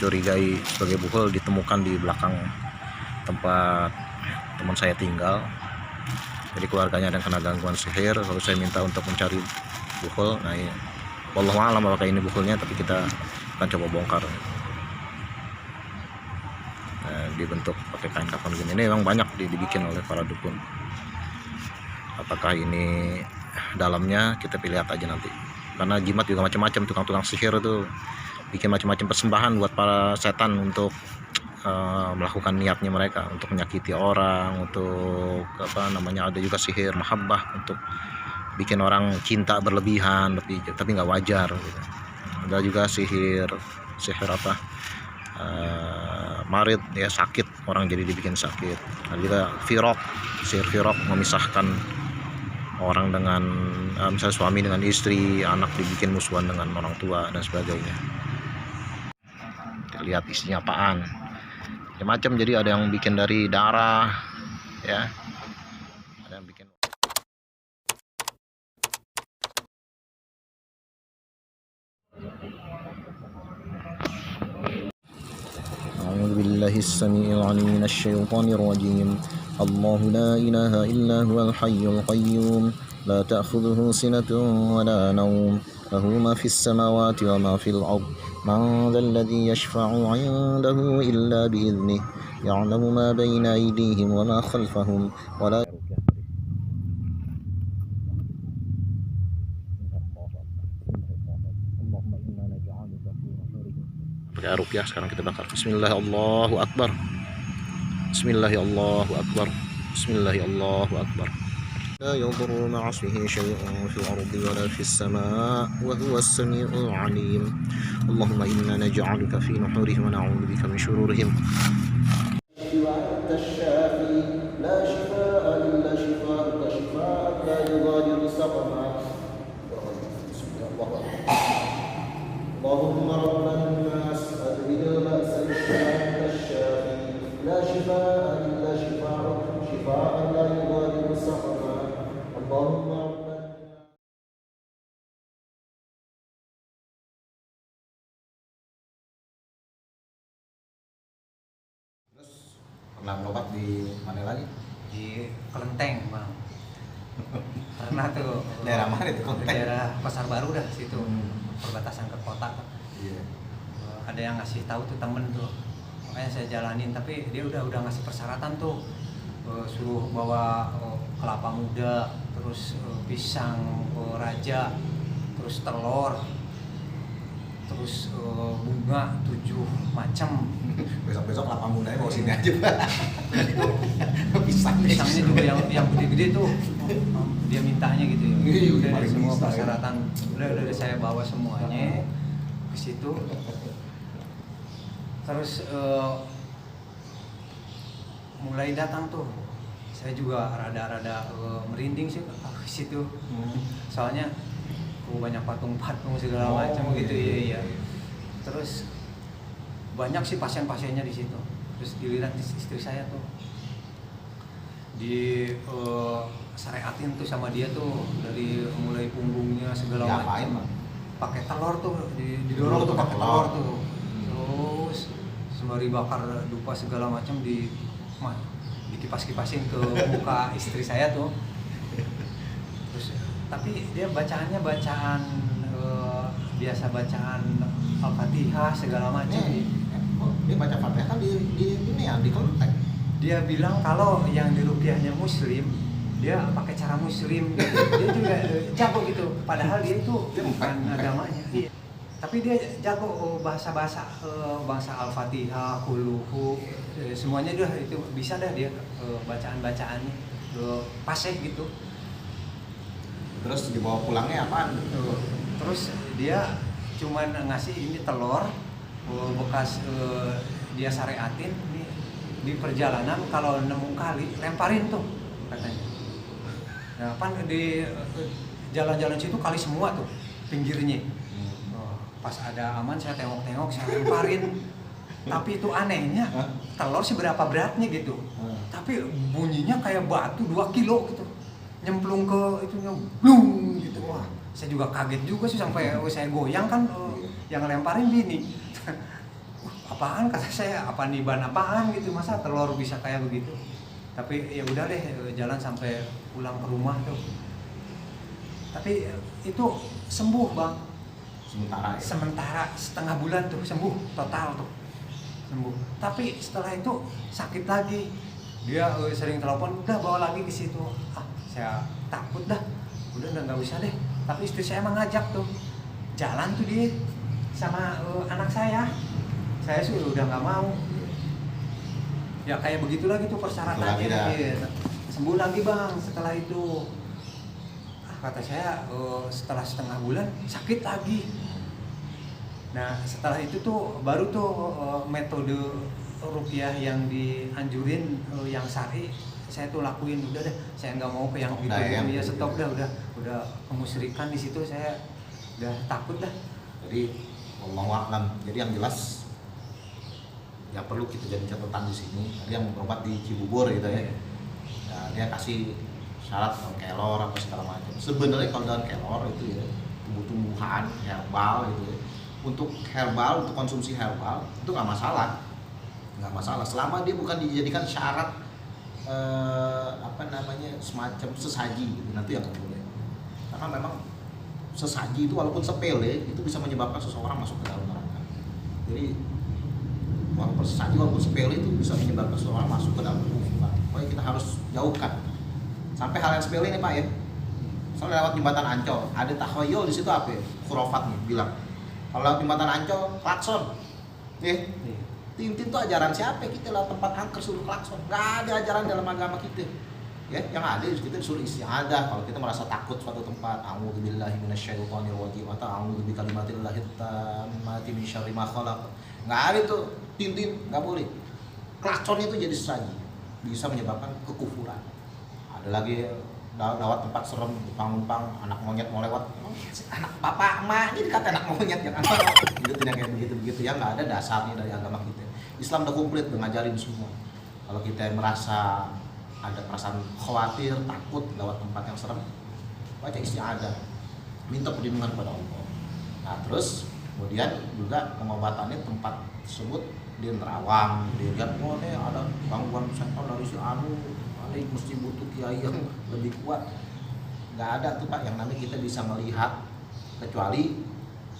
dicurigai sebagai buhul ditemukan di belakang tempat teman saya tinggal. Jadi keluarganya ada yang kena gangguan sihir, lalu saya minta untuk mencari buhul. Nah, ya, wallahu a'lam apakah ini buhulnya, tapi kita akan coba bongkar. Nah, dibentuk pakai kain kafan gini. Ini memang banyak dibikin oleh para dukun. Apakah ini dalamnya, kita lihat aja nanti. Karena jimat juga macam-macam, tukang-tukang sihir itu bikin macam-macam persembahan buat para setan untuk melakukan niatnya mereka untuk menyakiti orang, untuk ada juga sihir mahabbah untuk bikin orang cinta berlebihan tapi nggak wajar gitu. Ada juga sihir marid ya, sakit orang jadi dibikin sakit. Ada juga sihir firok memisahkan orang dengan misalnya suami dengan istri, anak dibikin musuhan dengan orang tua dan sebagainya. Kita lihat isinya apaan. Macam jadi ada yang bikin dari darah ya, ada yang bikin A'udzubillahi as-sami'il 'alim minasyaitonir rajim. Allahu la ilaha illa huwal hayyul qayyum la ta'khudhuhu sinatun wa la nawm lahu ma fis samawati wa ma fil ard. Man dhal ladzi yashfa'u 'indahu illa bi idhnihi ya'lamu ma bayna aydihim wa ma khalfahum wa la pakai rupiah. Sekarang kita bakar. Bismillahirrahmanirrahim. Allahu akbar. Bismillahirrahmanirrahim. Bismillahirrahmanirrahim. لا يضر مع اسمه شيء في الأرض ولا في السماء وهو السميع العليم. اللهم إنا نجعلك في نحورهم ونعوذ بك من شرورهم. أنت الشافي لا شفاء إلا شفاءك شفاء لا يغادر سقما. اللهم رب الناس أذهب البأس أنت الشافي لا شفاء إلا شفاءك شفاء لا يغادر سقما. Terus pernah berobat di mana lagi? Di Kelenteng, Bang. Pernah tuh. Daerah mana itu Kelenteng? Daerah Pasar Baru dah situ. Perbatasan ke kota. Iya. Ada yang ngasih tahu tuh temen tuh. Makanya saya jalanin, tapi dia udah ngasih persyaratan tuh. Suruh bawa kelapa muda, terus pisang raja, terus telur, terus bunga 7 macam. Besok kelapa mudanya bawa sini aja, Pak. Pisangnya juga yang gede-gede tuh. Dia mintanya gitu ya. Udah semua persyaratan. Udah saya bawa semuanya ke situ. Terus mulai datang tuh, saya juga rada-rada merinding sih ke situ. Soalnya banyak patung-patung segala macam gitu ya. Terus banyak sih pasien-pasiennya di situ. Terus dilihat istri saya tuh di syariatin tuh sama dia tuh dari mulai punggungnya segala macam. Pakai telur tuh didorong tuh pakai telur tuh. Terus sembari bakar dupa segala macam dikipas-kipasin ke muka istri saya tuh. Terus tapi dia bacaannya bacaan biasa, bacaan Al-Fatihah segala macam. Dia baca Fatihah kan di ini ya, di Kelenteng. Dia bilang kalau yang di rupiahnya muslim, dia pakai cara muslim gitu. Dia juga jago gitu, padahal dia itu bukan agamanya. Tapi dia jago bahasa Al-Fatihah, Quluhu, semuanya dia itu bisa dah dia bacaan-bacaannya fasih gitu. Terus dibawa pulangnya apaan? Terus dia cuman ngasih ini telur bekas dia syariatin di perjalanan, kalau nemu kali lemparin tuh katanya. Nah, pan di jalan-jalan situ kali semua tuh pinggirnya. Pas ada aman saya tengok-tengok, saya lemparin. Tapi itu anehnya, telur sih berapa beratnya gitu. Tapi bunyinya kayak batu 2 kilo gitu. Nyemplung ke itunya, blung gitu. Wah, saya juga kaget juga sih sampai saya goyang kan. Yang lemparin bini. apaan, kata saya, apa niban apaan gitu, masa telur bisa kayak begitu. Tapi ya udah deh, jalan sampai pulang ke rumah tuh. Tapi itu sembuh bang, Sementara ya. sementara setengah bulan tuh sembuh total tuh, sembuh. Tapi setelah itu sakit lagi. Dia sering telepon, udah bawa lagi ke situ. Ah, saya takut dah, udah nggak usah deh. Tapi istri saya emang ngajak tuh, jalan tuh dia sama anak saya sih udah nggak mau. Ya kayak begitu lagi tuh persyaratannya. Iya. Sembuh lagi bang setelah itu. Kata saya setelah setengah bulan sakit lagi. Nah setelah itu tuh baru tuh metode ruqyah yang dianjurin, yang syar'i, saya tuh lakuin. Udah deh, saya nggak mau ke yang gitu. Ya stop dah, udah kemusyrikan di situ, saya udah takut dah. Jadi wallahu a'lam. Jadi yang jelas yang perlu kita jadi catatan di sini, ada yang berobat di Cibubur gitu ya. Nah, dia kasih syarat daun kelor apa segala macam. Sebenarnya kalau daun kelor itu ya tumbuh-tumbuhan herbal gitu ya. Untuk herbal, untuk konsumsi herbal itu nggak masalah, selama dia bukan dijadikan syarat semacam sesaji gitu, nanti yang boleh. Karena memang sesaji itu walaupun sepele itu bisa menyebabkan seseorang masuk ke dalam neraka. Jadi walaupun sesaji, walaupun sepele itu bisa menyebabkan seseorang masuk ke dalam kekufuran. Pokoknya kita harus jauhkan. Sampai hal yang sepele ini Pak ya. Soalnya lewat jembatan Ancol, ada takhayul di situ apa ya? Khurafat nih bilang. Kalau lewat jembatan Ancol, klakson. Tintin tuh ajaran siapa? Kita lewat tempat angker suruh klakson. Gak ada ajaran dalam agama kita. Ya, yang ada kita disuruh istiadah kalau kita merasa takut suatu tempat. A'udzubillahi minasyaitonir rajim atau a'udzubi kalimatillahi tammati min syarri ma khalaq. Enggak ada tuh tintin, enggak boleh. Klakson itu jadi sesaji, bisa menyebabkan kekufuran. Ada lagi lewat tempat serem, numpang anak monyet mau lewat, anak bapak mah jadi kata anak monyet, jangan gitu, tidak kayak begitu ya, nggak ada dasarnya dari agama kita. Islam udah komplit, udah ngajarin semua. Kalau kita merasa ada perasaan khawatir, takut lewat tempat yang serem, baca istiadah, minta perlindungan kepada Allah. Nah terus kemudian juga pengobatannya tempat tersebut di nerawang, dilihat oh nih ada gangguan setan dari si anu, ini mesti butuh kiai yang lebih kuat. Nggak ada tuh Pak yang namanya kita bisa melihat, kecuali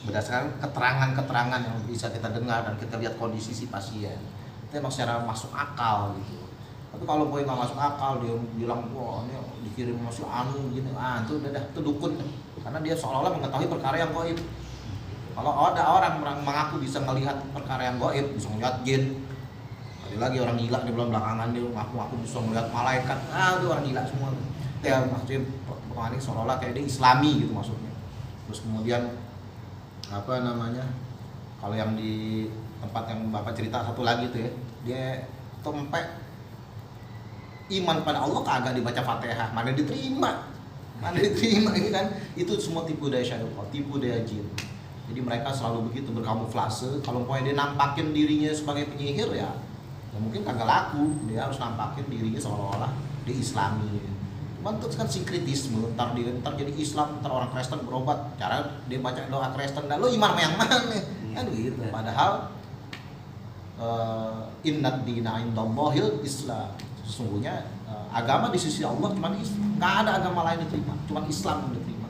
berdasarkan keterangan-keterangan yang bisa kita dengar dan kita lihat kondisi si pasien. Itu emang secara masuk akal gitu. Tapi kalau boy nggak masuk akal, dia bilang wah ini dikirim masih anu gini, itu udah itu dukun, karena dia seolah-olah mengetahui perkara yang gaib. Kalau ada orang mengaku bisa melihat perkara yang gaib, bisa melihat jin, ada lagi orang gila di belakangan dia ngaku bisa melihat malaikat, itu orang gila semua. Ya maksudnya pokoknya seolah-olah kayak dia Islami gitu maksudnya. Terus kemudian kalau yang di tempat yang Bapak cerita satu lagi tuh ya, dia tempe iman pada Allah kagak dibaca Fatihah, mana diterima ini kan, itu semua tipu daya syaitan, tipu daya jin. Jadi mereka selalu begitu berkamuflase. Kalau dia nampakin dirinya sebagai penyihir ya mungkin kagak laku, dia harus nampakin dirinya seolah-olah dia Islami. Cuman itu kan sinkretisme, ntar jadi Islam, ntar orang Kristen berobat, cara dia baca doa Kristen, dan lo iman yang mana kan gitu. Padahal innad dina indallahil Islam, sesungguhnya agama di sisi Allah cuma Islam, nggak ada agama lain diterima, cuma Islam yang diterima.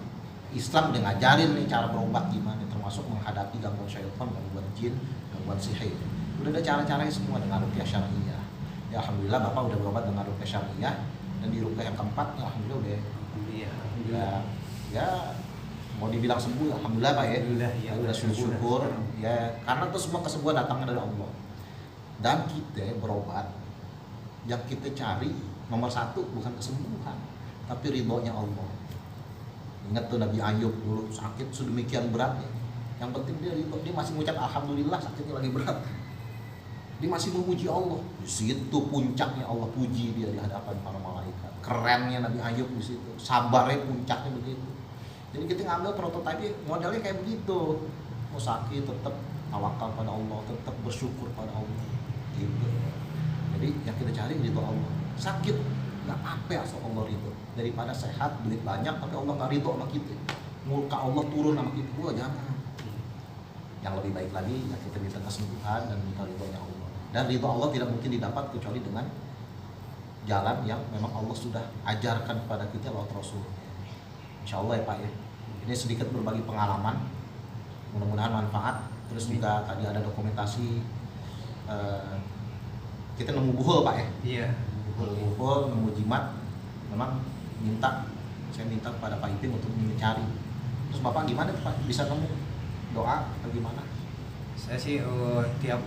Islam udah ngajarin nih cara berobat gimana, termasuk menghadapi gangguan syaitan, gangguan jin, gangguan sihir. Udah ada cara-caranya semua dengan ruqyah syariah. Ya alhamdulillah Bapak udah berobat dengan ruqyah syariah, dan di ruqyah yang keempat alhamdulillah udah ya mau dibilang sembuh alhamdulillah Pak ya. Ya udah syukur ya, karena itu semua kesembuhan datangnya dari Allah. Dan kita berobat, yang kita cari nomor satu bukan kesembuhan, tapi ridhonya Allah. Ingat tuh Nabi Ayub dulu sakit sedemikian beratnya, yang penting dia masih mengucap alhamdulillah sakitnya lagi berat, dia masih memuji Allah. Di situ puncaknya Allah puji dia di hadapan para malaikat. Kerennya Nabi Ayub di situ, sabarnya puncaknya begitu. Jadi kita ngambil prototipe modelnya kayak begitu, mau sakit tetap tawakal pada Allah, tetap bersyukur pada Allah gitu. Jadi yang kita cari ridho Allah. Sakit nggak apa-apa asal Allah ridho, daripada sehat duit banyak tapi Allah nggak ridho sama kita, murka Allah turun sama kita. Jangan. yang lebih baik lagi, ya kita minta kesembuhan dan minta ridhonya Allah. Dan ridho Allah tidak mungkin didapat kecuali dengan jalan yang memang Allah sudah ajarkan kepada kita lewat Rasul. Insya Allah ya Pak ya. Ini sedikit berbagi pengalaman, mudah-mudahan manfaat. Terus juga tadi ada dokumentasi, kita nemu buhul Pak ya. Iya. Buhul, nemu jimat. Memang saya minta kepada Pak Ipin untuk mencari. Terus Bapak gimana Pak? Bisa nemu doa atau gimana? Saya sih tiap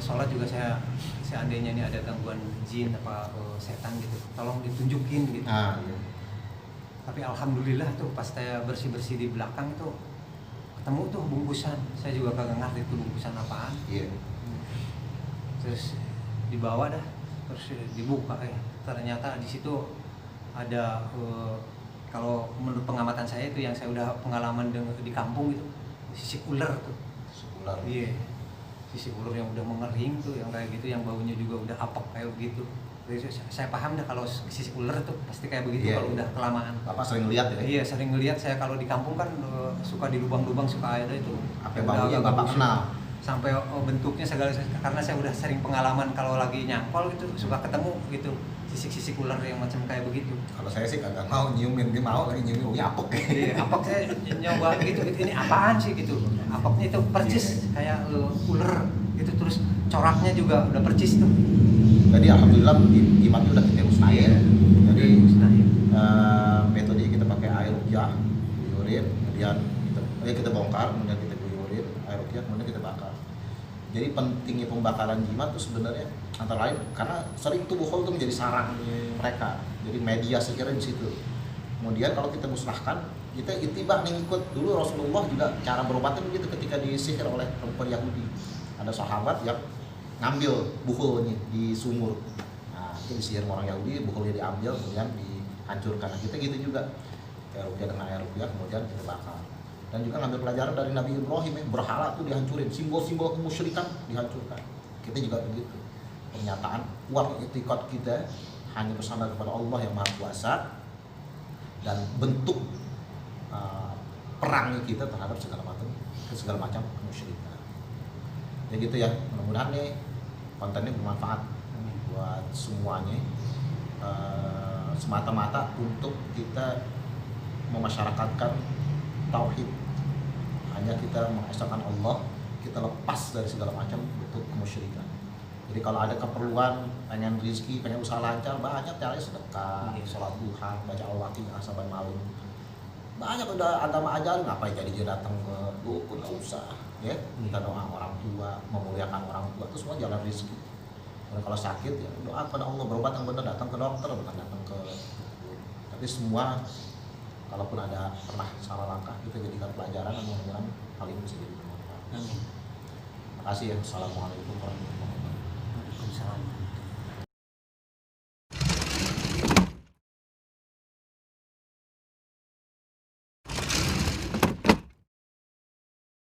sholat juga saya seandainya ini ada gangguan jin apa setan gitu, tolong ditunjukin gitu. Iya. Tapi alhamdulillah tuh pas saya bersih-bersih di belakang itu ketemu tuh bungkusan. Saya juga kagak ngerti itu bungkusan apaan. Iya. Terus dibawa dah, terus dibuka ternyata di situ ada kalau menurut pengamatan saya itu yang saya udah pengalaman di kampung itu sisik ular tuh. Ular. Iya. Sisik ular yang udah mengering tuh, yang kayak gitu, yang baunya juga udah apek kayak begitu. Jadi saya paham dah kalau sisik ular tuh pasti kayak begitu kalau udah kelamaan. Bapak sering lihat ya? Iya, sering ngelihat. Saya kalau di kampung kan suka di lubang-lubang suka ada itu. Apa baunya Bapak kenal? Sampai bentuknya segala, karena saya udah sering pengalaman kalau lagi nyangkol gitu suka ketemu gitu sisik-sisik ular yang macam kayak begitu. Kalau saya sih kagak mau nyiumin, dia mau lagi nyiumin baunya apek. Iya, apek saya nyoba gitu, ini apaan sih gitu. Apeknya itu percis kayak ular gitu, terus coraknya juga udah percis tuh. Jadi alhamdulillah jimatnya udah kita musnahin. Jadi musnahin. Metode kita pakai air rukyah, guyurin, kemudian kita bongkar, kemudian kita guyurin, air rukyah, kemudian kita bakar. Jadi pentingnya pembakaran jimat itu sebenarnya antara lain karena sering tuh buhol itu menjadi sarang mereka. Jadi media sekiranya di situ. Kemudian kalau kita musnahkan, kita itibah nih ikut dulu Rasulullah juga cara berobatnya begitu ketika disihir oleh perempuan Yahudi. Ada sahabat yang ngambil buhulnya di sumur. Nah, itu disihir orang Yahudi, buhulnya diambil kemudian dihancurkan. Nah, kita gitu juga. Air rukyah dengan air rukyah kemudian kita bakar. Dan juga ngambil pelajaran dari Nabi Ibrahim ya, berhala tuh dihancurin, simbol-simbol kemusyrikan dihancurkan. Kita juga begitu. Pernyataan kuat itikad kita hanya bersandar kepada Allah yang Maha Kuasa dan bentuk perangnya kita terhadap segala macam kemusyrikan. Ya gitu ya. Mudah-mudahan nih kontennya bermanfaat buat semuanya. Semata-mata untuk kita memasyarakatkan tauhid, hanya kita mengesahkan Allah, kita lepas dari segala macam bentuk kemusyrikan. Jadi kalau ada keperluan, pengen rezeki, pengen usaha lancar, banyak caranya sedekah, sholat duha, baca al-Waqiah, asaban malam. Banyak udah agama ajarin, ngapain jadi dia datang ke dukun, nggak usah, ya minta doa orang tua, memuliakan orang tua, itu semua jalan rezeki. Dan kalau sakit ya doa kepada Allah, berobat yang benar, datang ke dokter, bukan datang ke dukun. Tapi semua kalaupun ada pernah salah langkah, kita jadikan pelajaran dan mudah-mudahan hal ini bisa jadi bermanfaat. Terima kasih ya. Assalamualaikum warahmatullahi wabarakatuh. Waalaikumsalam.